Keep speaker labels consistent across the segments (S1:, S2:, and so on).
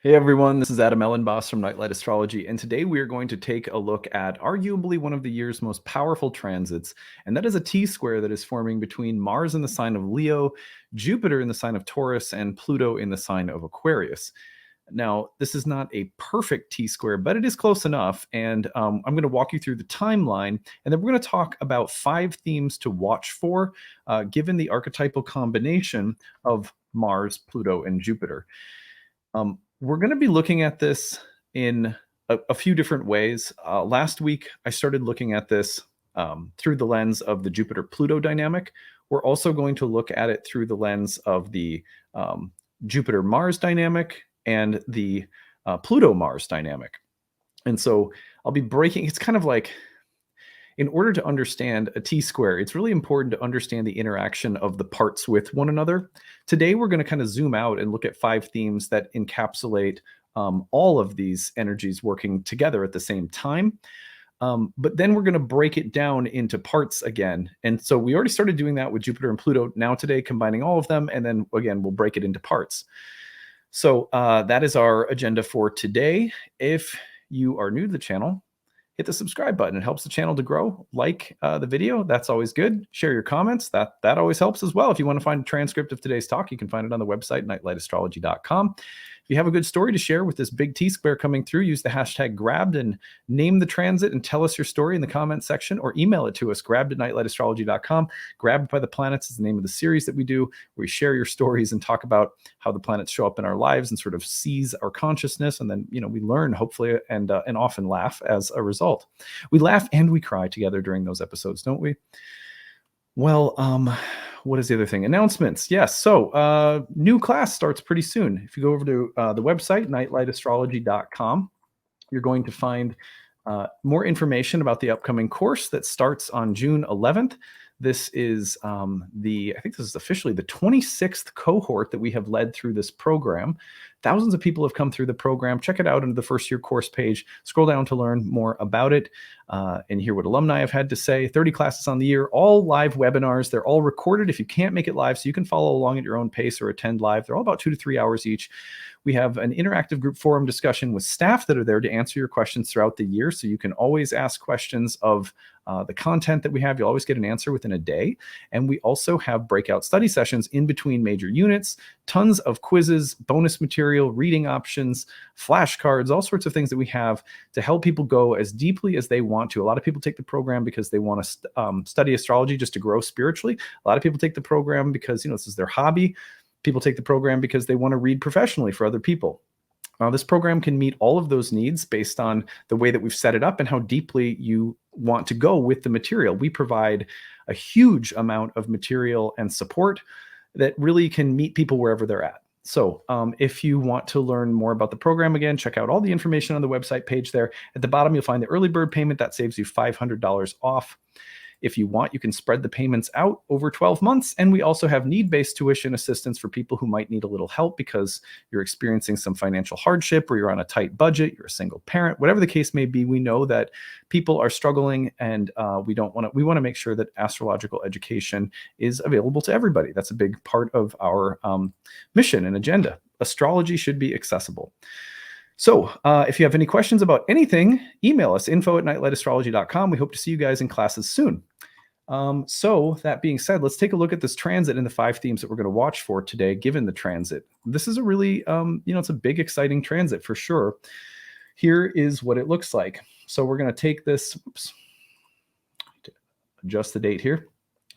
S1: Hey everyone, this is Elenbaas from Nightlight Astrology, and today we are going to take a look at arguably one of the year's most powerful transits, and that is a T-square that is forming between Mars in the sign of Leo, Jupiter in the sign of Taurus, and Pluto in the sign of Aquarius. Now, this is not a perfect T-square, but it is close enough, and I'm going to walk you through the timeline, and then we're going to talk about 5 themes to watch for, given the archetypal combination of Mars, Pluto, and Jupiter. We're going to be looking at this in a few different ways. Last week, I started looking at this through the lens of the Jupiter-Pluto dynamic. We're also going to look at it through the lens of the Jupiter-Mars dynamic and the Pluto-Mars dynamic. And so I'll be breaking, it's kind of like, in order to understand a T-square, it's really important to understand the interaction of the parts with one another. Today, we're going to kind of zoom out and look at 5 themes that encapsulate all of these energies working together at the same time. But then we're going to break it down into parts again. And so we already started doing that with Jupiter and Pluto. Now today, combining all of them, and then again, we'll break it into parts. So that is our agenda for today. If you are new to the channel, hit the subscribe button. It helps the channel to grow. Like the video, that's always good. Share your comments. That always helps as well. If you want to find a transcript of today's talk, you can find it on the website, nightlightastrology.com. If you have a good story to share with this big T-square coming through, use the hashtag grabbed and name the transit and tell us your story in the comments section, or email it to us, grabbed@nightlightastrology.com. Grabbed by the Planets is the name of the series that we do, where we share your stories and talk about how the planets show up in our lives and sort of seize our consciousness. And then, we learn, hopefully, and often laugh as a result. We laugh and we cry together during those episodes, don't we? Well, what is the other thing? Announcements. Yes. So new class starts pretty soon. If you go over to the website, nightlightastrology.com, you're going to find more information about the upcoming course that starts on June 11th. This is I think this is officially the 26th cohort that we have led through this program. Thousands of people have come through the program. Check it out under the first year course page. Scroll down to learn more about it and hear what alumni have had to say. 30 classes on the year, all live webinars. They're all recorded if you can't make it live, so you can follow along at your own pace or attend live. They're all about 2 to 3 hours each. We have an interactive group forum discussion with staff that are there to answer your questions throughout the year, so you can always ask questions of the content that we have. You'll always get an answer within a day. And we also have breakout study sessions in between major units, tons of quizzes, bonus material, reading options, flashcards, all sorts of things that we have to help people go as deeply as they want to. A lot of people take the program because they want to study astrology just to grow spiritually. A lot of people take the program because, this is their hobby. People take the program because they want to read professionally for other people. This program can meet all of those needs based on the way that we've set it up and how deeply you want to go with the material. We provide a huge amount of material and support that really can meet people wherever they're at. So if you want to learn more about the program, again, check out all the information on the website page there. At the bottom, you'll find the early bird payment. That saves you $500 off. If you want, you can spread the payments out over 12 months. And we also have need-based tuition assistance for people who might need a little help because you're experiencing some financial hardship, or you're on a tight budget, you're a single parent, whatever the case may be. We know that people are struggling, and we want to make sure that astrological education is available to everybody. That's a big part of our mission and agenda. Astrology should be accessible. So if you have any questions about anything, email us, info@nightlightastrology.com. We hope to see you guys in classes soon. So that being said, let's take a look at this transit and the 5 themes that we're going to watch for today, given the transit. This is a really, it's a big, exciting transit for sure. Here is what it looks like. So we're going to take this, adjust the date here.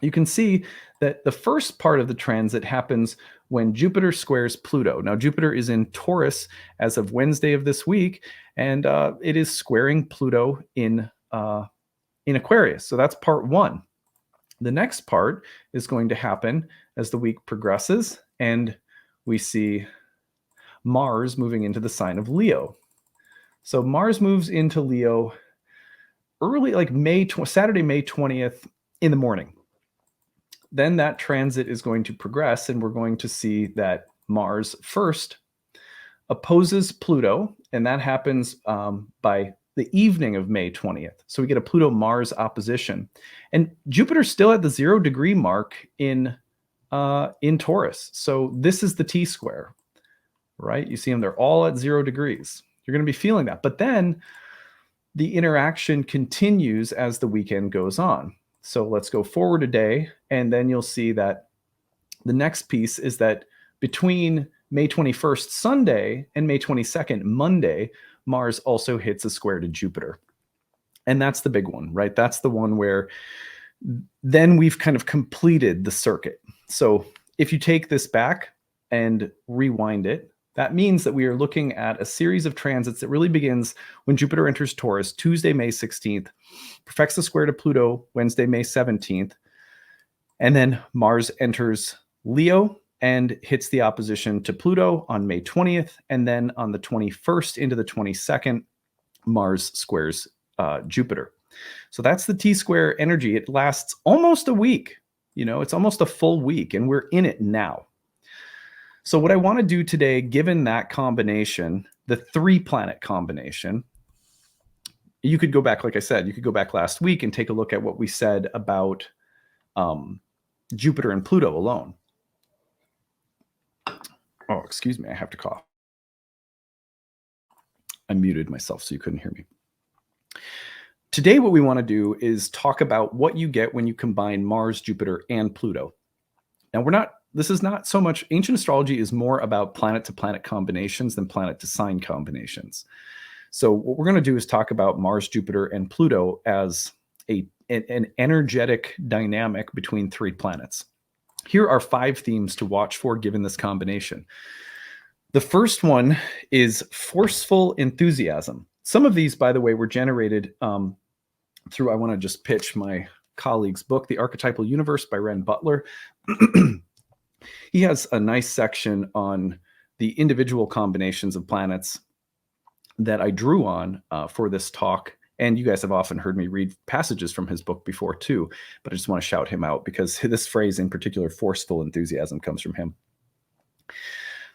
S1: You can see that the first part of the transit happens when Jupiter squares Pluto. Now, Jupiter is in Taurus as of Wednesday of this week, and it is squaring Pluto in Aquarius. So that's part 1. The next part is going to happen as the week progresses, and we see Mars moving into the sign of Leo. So Mars moves into Leo early, like Saturday, May 20th in the morning. Then that transit is going to progress, and we're going to see that Mars first opposes Pluto, and that happens by the evening of May 20th. So we get a Pluto-Mars opposition. And Jupiter's still at the 0-degree mark in Taurus. So this is the T-square. right? You see them, they're all at 0 degrees. You're going to be feeling that. But then the interaction continues as the weekend goes on. So let's go forward a day, and then you'll see that the next piece is that between May 21st, Sunday, and May 22nd, Monday, Mars also hits a square to Jupiter. And that's the big one, right? That's the one where then we've kind of completed the circuit. So if you take this back and rewind it, that means that we are looking at a series of transits that really begins when Jupiter enters Taurus, Tuesday, May 16th, perfects the square to Pluto, Wednesday, May 17th, and then Mars enters Leo and hits the opposition to Pluto on May 20th, and then on the 21st into the 22nd, Mars squares Jupiter. So that's the T-square energy. It lasts almost a week. It's almost a full week, and we're in it now. So what I want to do today, given that combination, the 3-planet combination, you could go back, like I said, you could go back last week and take a look at what we said about Jupiter and Pluto alone. Oh, excuse me, I have to cough. I muted myself so you couldn't hear me. Today, what we want to do is talk about what you get when you combine Mars, Jupiter, and Pluto. Now, this is not so much, ancient astrology is more about planet-to-planet combinations than planet-to-sign combinations. So what we're going to do is talk about Mars, Jupiter, and Pluto as an energetic dynamic between 3 planets. Here are 5 themes to watch for given this combination. The first one is forceful enthusiasm. Some of these, by the way, were generated through, I want to just pitch my colleague's book, The Archetypal Universe by Ren Butler. He has a nice section on the individual combinations of planets that I drew on for this talk. And you guys have often heard me read passages from his book before too, but I just want to shout him out because this phrase in particular, forceful enthusiasm, comes from him.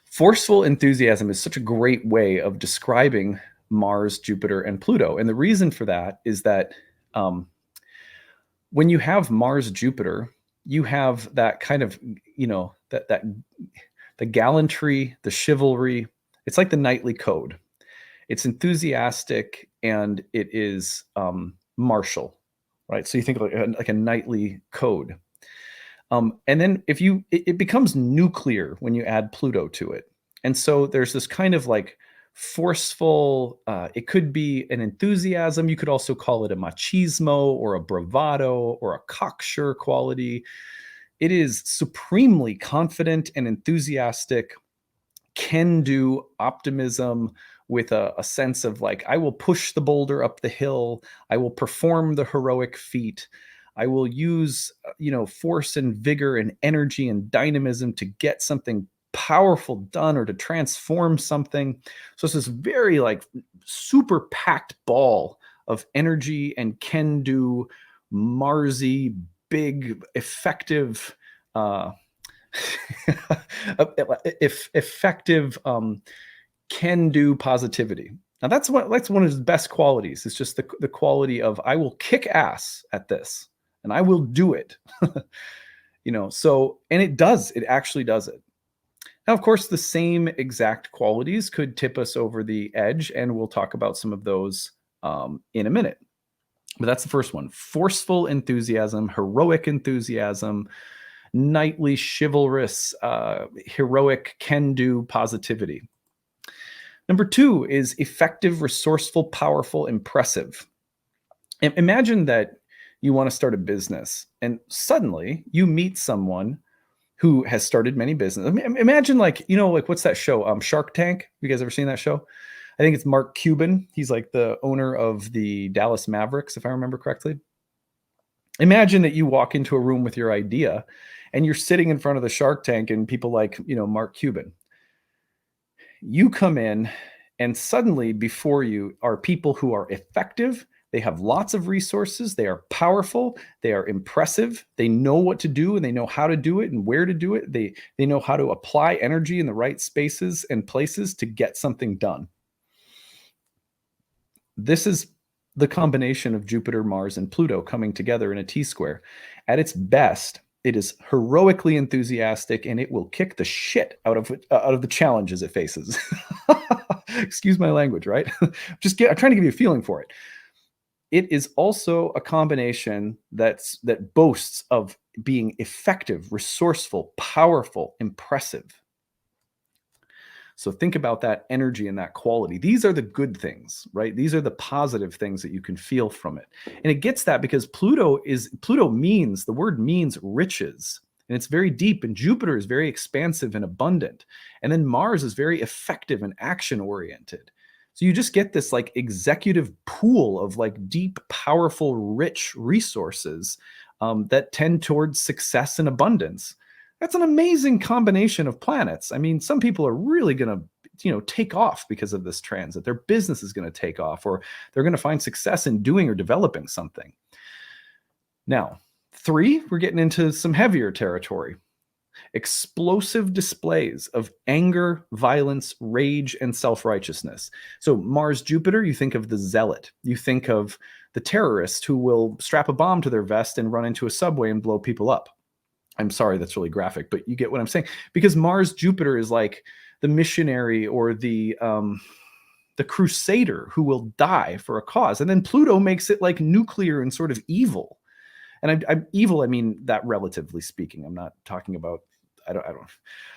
S1: Forceful enthusiasm is such a great way of describing Mars, Jupiter, and Pluto. And the reason for that is that when you have Mars, Jupiter, you have that kind of, the gallantry, the chivalry. It's like the knightly code. It's enthusiastic and it is martial, right? So you think like a knightly code. And then it becomes nuclear when you add Pluto to it. And so there's this kind of like forceful, it could be an enthusiasm. You could also call it a machismo or a bravado or a cocksure quality. It is supremely confident and enthusiastic, can-do optimism with a sense of like, I will push the boulder up the hill. I will perform the heroic feat. I will use, force and vigor and energy and dynamism to get something powerful done or to transform something. So it's this very like super packed ball of energy and can-do, Marsy, big, effective, effective can-do positivity. Now that's one of his best qualities. It's just the quality of I will kick ass at this and I will do it. So, and it does, it actually does it. Now, of course, the same exact qualities could tip us over the edge, and we'll talk about some of those in a minute. But that's the first one. Forceful enthusiasm, heroic enthusiasm, knightly, chivalrous, heroic, can-do positivity. Number 2 is effective, resourceful, powerful, impressive. Imagine that you want to start a business and suddenly you meet someone who has started many businesses. Imagine like what's that show? Shark Tank. You guys ever seen that show? I think it's Mark Cuban. He's like the owner of the Dallas Mavericks, if I remember correctly. Imagine that you walk into a room with your idea and you're sitting in front of the Shark Tank and people like, Mark Cuban. You come in and suddenly before you are people who are effective. They have lots of resources. They are powerful. They are impressive. They know what to do and they know how to do it and where to do it. They know how to apply energy in the right spaces and places to get something done. This is the combination of Jupiter, Mars, and Pluto coming together in a T-square. At its best, It is heroically enthusiastic, and it will kick the shit out of the challenges it faces. Excuse my language, right? I'm trying to give you a feeling for it. It is also a combination that boasts of being effective, resourceful, powerful, impressive. So think about that energy and that quality. These are the good things, right? These are the positive things that you can feel from it. And it gets that because the word means riches. And it's very deep, and Jupiter is very expansive and abundant. And then Mars is very effective and action oriented. So you just get this like executive pool of like deep, powerful, rich resources that tend towards success and abundance. That's an amazing combination of planets. I mean, some people are really going to, take off because of this transit. Their business is going to take off, or they're going to find success in doing or developing something. Now, 3, we're getting into some heavier territory. Explosive displays of anger, violence, rage, and self-righteousness. So Mars, Jupiter, you think of the zealot. You think of the terrorist who will strap a bomb to their vest and run into a subway and blow people up. I'm sorry, that's really graphic, but you get what I'm saying. Because Mars, Jupiter is like the missionary or the crusader who will die for a cause. And then Pluto makes it like nuclear and sort of evil. And I'm evil, I mean that relatively speaking. I'm not talking about,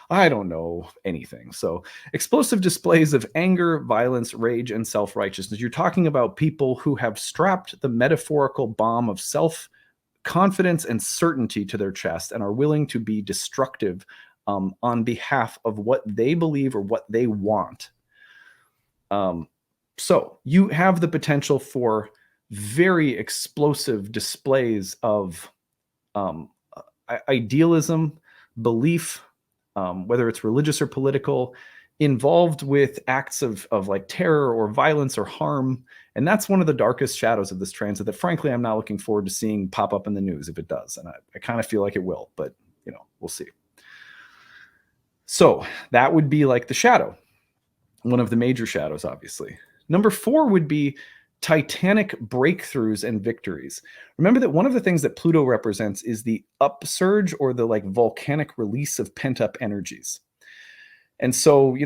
S1: I don't know anything. So explosive displays of anger, violence, rage, and self-righteousness. You're talking about people who have strapped the metaphorical bomb of self-confidence and certainty to their chest and are willing to be destructive on behalf of what they believe or what they want. So you have the potential for very explosive displays of idealism, belief, whether it's religious or political, involved with acts of like terror or violence or harm. And that's one of the darkest shadows of this transit that, frankly, I'm not looking forward to seeing pop up in the news if it does. And I kind of feel like it will, but we'll see. So that would be like the shadow, one of the major shadows, obviously. Number 4 would be titanic breakthroughs and victories. Remember that one of the things that Pluto represents is the upsurge or the like volcanic release of pent-up energies. And so,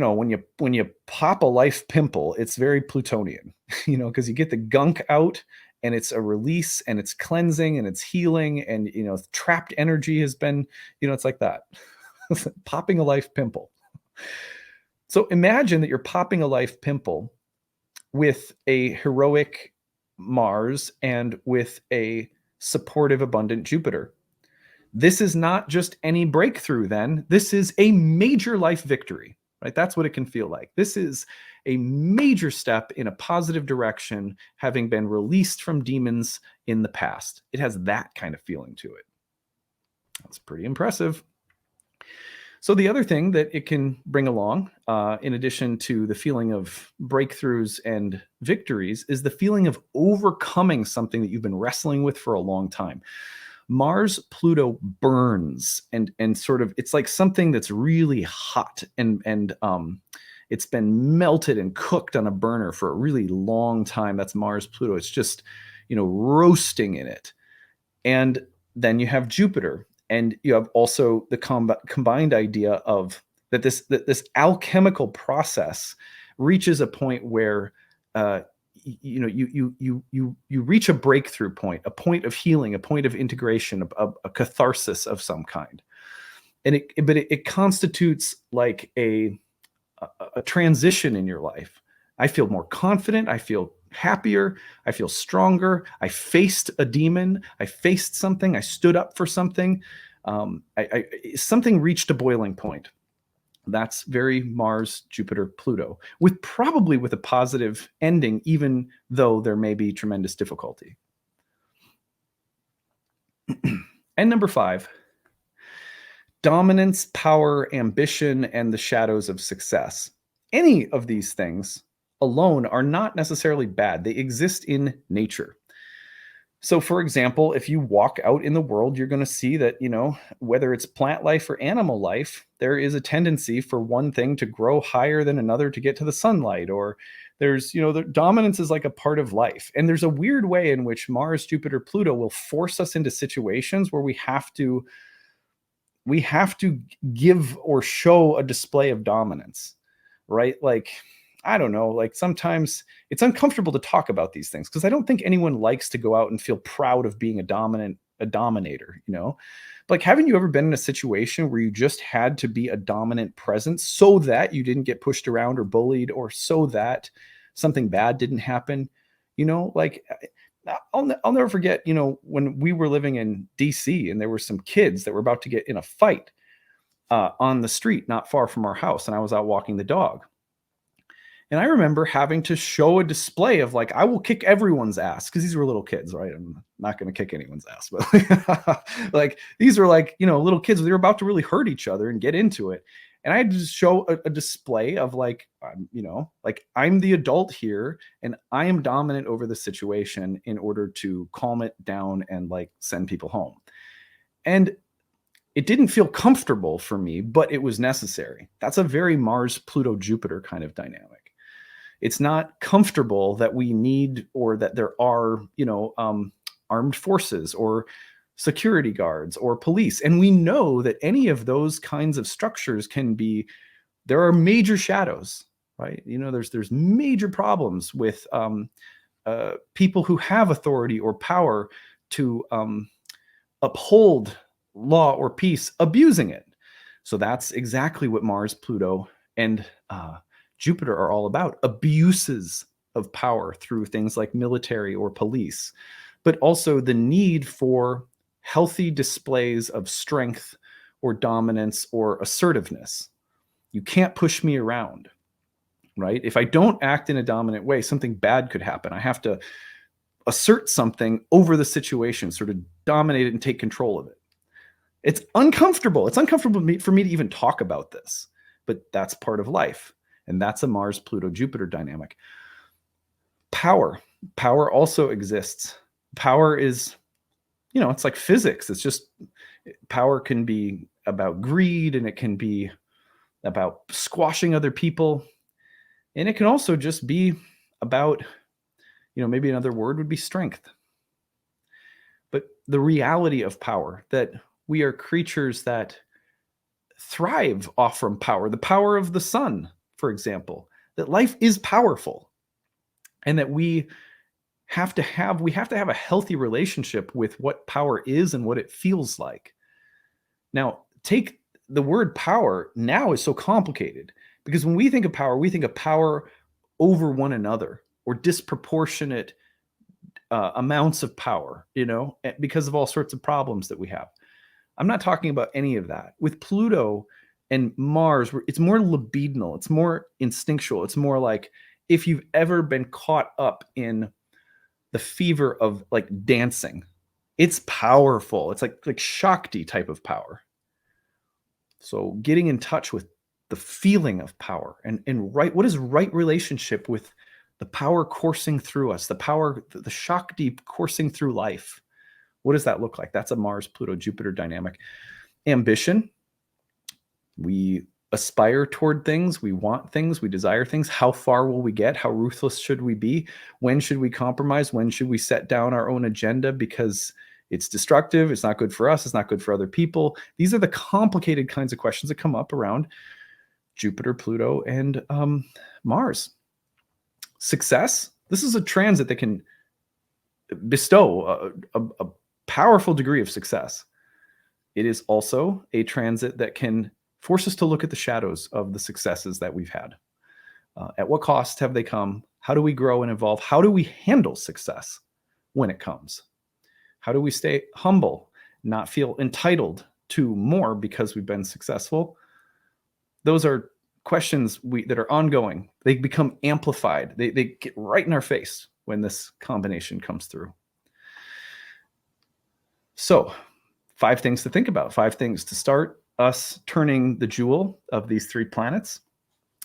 S1: when you pop a life pimple, it's very Plutonian, because you get the gunk out and it's a release and it's cleansing and it's healing and, trapped energy has been, it's like that. Popping a life pimple. So imagine that you're popping a life pimple with a heroic Mars and with a supportive, abundant Jupiter. This is not just any breakthrough then. This is a major life victory, right? That's what it can feel like. This is a major step in a positive direction, having been released from demons in the past. It has that kind of feeling to it. That's pretty impressive. So the other thing that it can bring along, in addition to the feeling of breakthroughs and victories, is the feeling of overcoming something that you've been wrestling with for a long time. Mars, Pluto burns and sort of, it's like something that's really hot and it's been melted and cooked on a burner for a really long time. That's Mars, Pluto. It's just, roasting in it. And then you have Jupiter. And you have also the combined idea of that this alchemical process reaches a point where you reach a breakthrough point, a point of healing, a point of integration, a catharsis of some kind, and it constitutes like a transition in your life. I feel more confident. I feel happier. I feel stronger. I faced a demon. I faced something. I stood up for something. Something reached a boiling point. That's very Mars, Jupiter, Pluto, probably with a positive ending, even though there may be tremendous difficulty. And number 5, dominance, power, ambition, and the shadows of success. Any of these things alone are not necessarily bad. They exist in nature. So, for example, if you walk out in the world, you're going to see that, whether it's plant life or animal life, there is a tendency for one thing to grow higher than another to get to the sunlight. Or there's, the dominance is like a part of life. And there's a weird way in which Mars, Jupiter, Pluto will force us into situations where we have to we have to give or show a display of dominance, right? Like, I don't know, like sometimes it's uncomfortable to talk about these things because I don't think anyone likes to go out and feel proud of being a dominator, you know? Like, haven't you ever been in a situation where you just had to be a dominant presence so that you didn't get pushed around or bullied, or so that something bad didn't happen? You know, like I'll never forget, you know, when we were living in DC and there were some kids that were about to get in a fight on the street not far from our house, and I was out walking the dog. And I remember having to show a display of like, I will kick everyone's ass, because these were little kids, right? I'm not going to kick anyone's ass, but like these were like, you know, little kids. They were about to really hurt each other and get into it. And I had to just show a display of like, you know, like I'm the adult here and I am dominant over the situation in order to calm it down and like send people home. And it didn't feel comfortable for me, but it was necessary. That's a very Mars, Pluto, Jupiter kind of dynamic. It's not comfortable that we need, or that there are, you know, armed forces or security guards or police. And we know that any of those kinds of structures there are major shadows, right? You know, there's major problems with people who have authority or power to uphold law or peace, abusing it. So that's exactly what Mars, Pluto, and Jupiter are all about: abuses of power through things like military or police, but also the need for healthy displays of strength or dominance or assertiveness. You can't push me around, right? If I don't act in a dominant way, something bad could happen. I have to assert something over the situation, sort of dominate it and take control of it. It's uncomfortable. It's uncomfortable for me to even talk about this, but that's part of life. And that's a Mars, Pluto, Jupiter dynamic. Power also exists. Power is, you know, it's like physics. It's just, power can be about greed, and it can be about squashing other people. And it can also just be about, you know, maybe another word would be strength. But the reality of power, that we are creatures that thrive off from power, the power of the sun, for example, that life is powerful, and that we have to have a healthy relationship with what power is and what it feels like. Now, take the word power now is so complicated, because when we think of power over one another, or disproportionate amounts of power, you know, because of all sorts of problems that we have. I'm not talking about any of that. With Pluto and Mars, it's more libidinal, it's more instinctual. It's more like if you've ever been caught up in the fever of like dancing, it's powerful. It's like Shakti type of power. So getting in touch with the feeling of power, and right, what is right relationship with the power coursing through us, the Shakti coursing through life. What does that look like? That's a Mars, Pluto, Jupiter dynamic. Ambition. We aspire toward things. We want things. We desire things. How far will we get? How ruthless should we be? When should we compromise? When should we set down our own agenda because it's destructive? It's not good for us. It's not good for other people. These are the complicated kinds of questions that come up around Jupiter, Pluto, and Mars. Success. This is a transit that can bestow a powerful degree of success. It is also a transit that can force us to look at the shadows of the successes that we've had. At what cost have they come? How do we grow and evolve? How do we handle success when it comes? How do we stay humble, not feel entitled to more because we've been successful? Those are questions that are ongoing. They become amplified. They get right in our face when this combination comes through. So 5 things to think about, 5 things to start us turning the jewel of these 3 planets.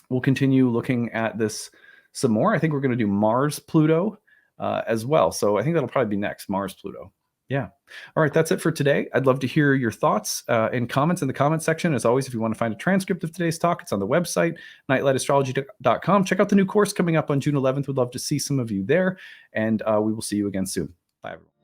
S1: We'll continue looking at this some more. I think we're going to do Mars, Pluto as well. So I think that'll probably be next, Mars, Pluto. Yeah. All right. That's it for today. I'd love to hear your thoughts and comments in the comment section. As always, if you want to find a transcript of today's talk, it's on the website, nightlightastrology.com. Check out the new course coming up on June 11th. We'd love to see some of you there. And we will see you again soon. Bye, everyone.